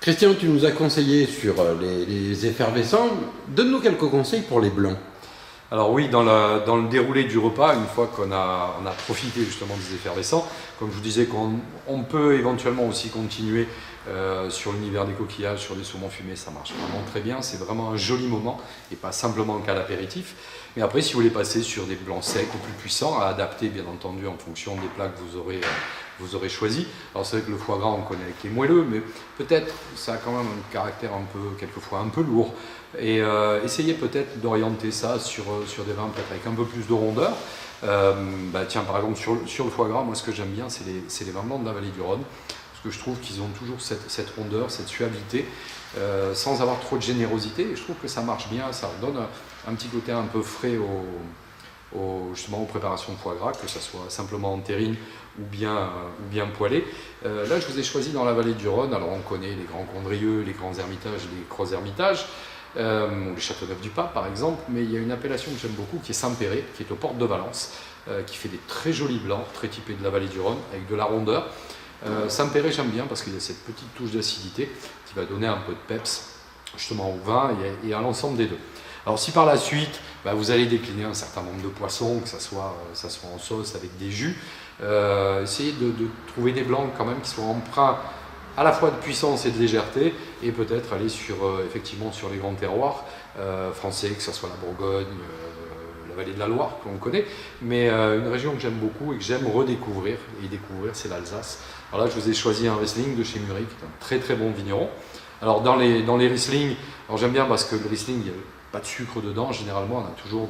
Christian, tu nous as conseillé sur les effervescents. Donne-nous quelques conseils pour les blancs. Alors oui, dans le déroulé du repas, une fois qu'on a profité justement des effervescents, comme je vous disais qu'on peut éventuellement aussi continuer sur l'univers des coquillages, sur des saumons fumés, ça marche vraiment très bien, c'est vraiment un joli moment et pas simplement qu'à l'apéritif. Mais après, si vous voulez passer sur des blancs secs ou plus puissants, à adapter bien entendu en fonction des plats que vous aurez choisis. Alors c'est vrai que le foie gras on connaît avec les moelleux, mais peut-être ça a quand même un caractère quelquefois un peu lourd. Et essayez peut-être d'orienter ça sur des vins peut-être avec un peu plus de rondeur. Tiens, par exemple sur le foie gras, moi ce que j'aime bien c'est les vins blancs de la vallée du Rhône, parce que je trouve qu'ils ont toujours cette rondeur, cette suavité, sans avoir trop de générosité, et je trouve que ça marche bien, ça donne un petit côté un peu frais justement aux préparations de foie gras, que ce soit simplement en terrine ou bien poêlé. Là, je vous ai choisi dans la vallée du Rhône. Alors, on connaît les Grands Condrieu, les Grands Hermitages, les Gros Hermitages, les Châteauneuf-du-Pape par exemple, mais il y a une appellation que j'aime beaucoup qui est Saint-Péray, qui est aux portes de Valence, qui fait des très jolis blancs, très typés de la vallée du Rhône, avec de la rondeur. Saint-Péray, j'aime bien parce qu'il y a cette petite touche d'acidité qui va donner un peu de peps justement au vin et à l'ensemble des deux. Alors si par la suite vous allez décliner un certain nombre de poissons, que ça soit en sauce avec des jus, essayez de trouver des blancs quand même qui soient empreints à la fois de puissance et de légèreté, et peut-être aller effectivement sur les grands terroirs français, que ce soit la Bourgogne, la vallée de la Loire qu'on connaît, mais une région que j'aime beaucoup et que j'aime redécouvrir et découvrir, c'est l'Alsace. Alors là je vous ai choisi un Riesling de chez Muri, qui est un très très bon vigneron. Alors dans les Riesling, j'aime bien parce que le Riesling, il n'y a pas de sucre dedans, généralement on a toujours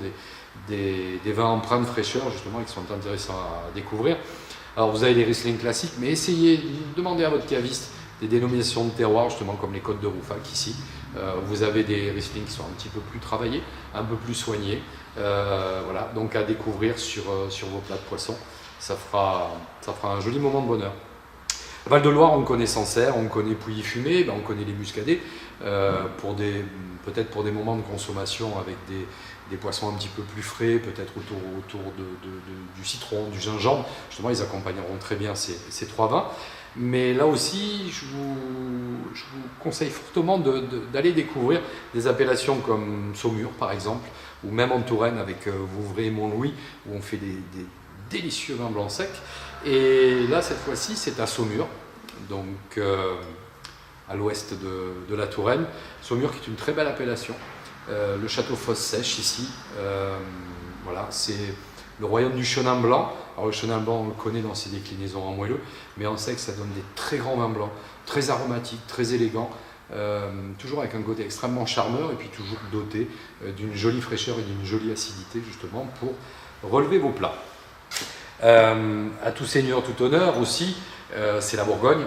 des vins empreints de fraîcheur justement qui sont intéressants à découvrir. Alors vous avez les Riesling classiques, mais essayez, demandez à votre caviste des dénominations de terroir, justement comme les Côtes de Rouffach ici. Vous avez des Riesling qui sont un petit peu plus travaillés, un peu plus soignés. Voilà, donc à découvrir sur vos plats de poisson. Ça fera un joli moment de bonheur. Val-de-Loire, on connaît Sancerre, on connaît Pouilly-Fumé, on connaît les Muscadets, peut-être pour des moments de consommation avec des poissons un petit peu plus frais, peut-être autour du citron, du gingembre. Justement, ils accompagneront très bien ces trois vins. Mais là aussi, je vous conseille fortement d'aller découvrir des appellations comme Saumur, par exemple, ou même en Touraine avec Vouvray et Montlouis, où on fait des délicieux vins blancs secs. Et là, cette fois-ci, c'est à Saumur, donc à l'ouest de la Touraine. Saumur qui est une très belle appellation. Le château Fosse-Sèche ici, voilà, c'est le royaume du chenin blanc. Alors le chenin blanc, on le connaît dans ses déclinaisons en moelleux, mais on sait que ça donne des très grands vins blancs, très aromatiques, très élégants, toujours avec un côté extrêmement charmeur et puis toujours doté d'une jolie fraîcheur et d'une jolie acidité justement pour relever vos plats. À tout seigneur, tout honneur aussi, c'est la Bourgogne.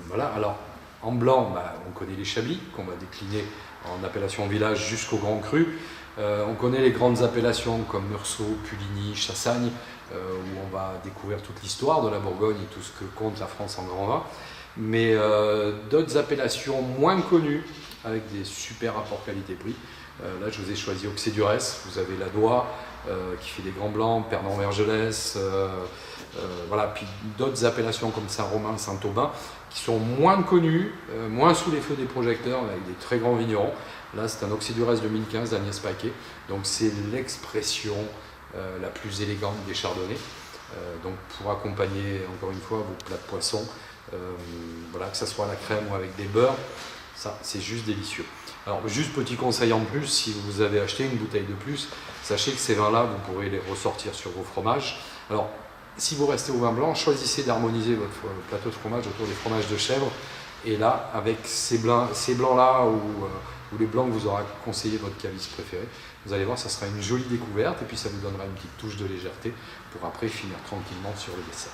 Voilà, alors en blanc, on connaît les Chablis qu'on va décliner en appellation village jusqu'au Grand Cru. On connaît les grandes appellations comme Meursault, Puligny, Chassagne, où on va découvrir toute l'histoire de la Bourgogne et tout ce que compte la France en grand vin. Mais d'autres appellations moins connues, avec des super rapports qualité-prix. Là, je vous ai choisi Auxey-Duresses, vous avez la Doigt, qui fait des grands blancs, Pernon-Vergelès, voilà, puis d'autres appellations comme Saint-Romain, Saint-Aubin, qui sont moins connues, moins sous les feux des projecteurs, avec des très grands vignerons. Là, c'est un Auxey-Duresses 2015 d'Agnès Paquet, donc c'est l'expression la plus élégante des chardonnays. Donc pour accompagner, encore une fois, vos plats de poisson, voilà, que ce soit à la crème ou avec des beurres, ça, c'est juste délicieux. Alors, juste petit conseil en plus, si vous avez acheté une bouteille de plus, sachez que ces vins-là, vous pourrez les ressortir sur vos fromages. Alors, si vous restez au vin blanc, choisissez d'harmoniser votre plateau de fromage autour des fromages de chèvre. Et là, avec ces blancs-là ou les blancs que vous aura conseillé votre caviste préféré, vous allez voir, ça sera une jolie découverte et puis ça vous donnera une petite touche de légèreté pour après finir tranquillement sur le dessert.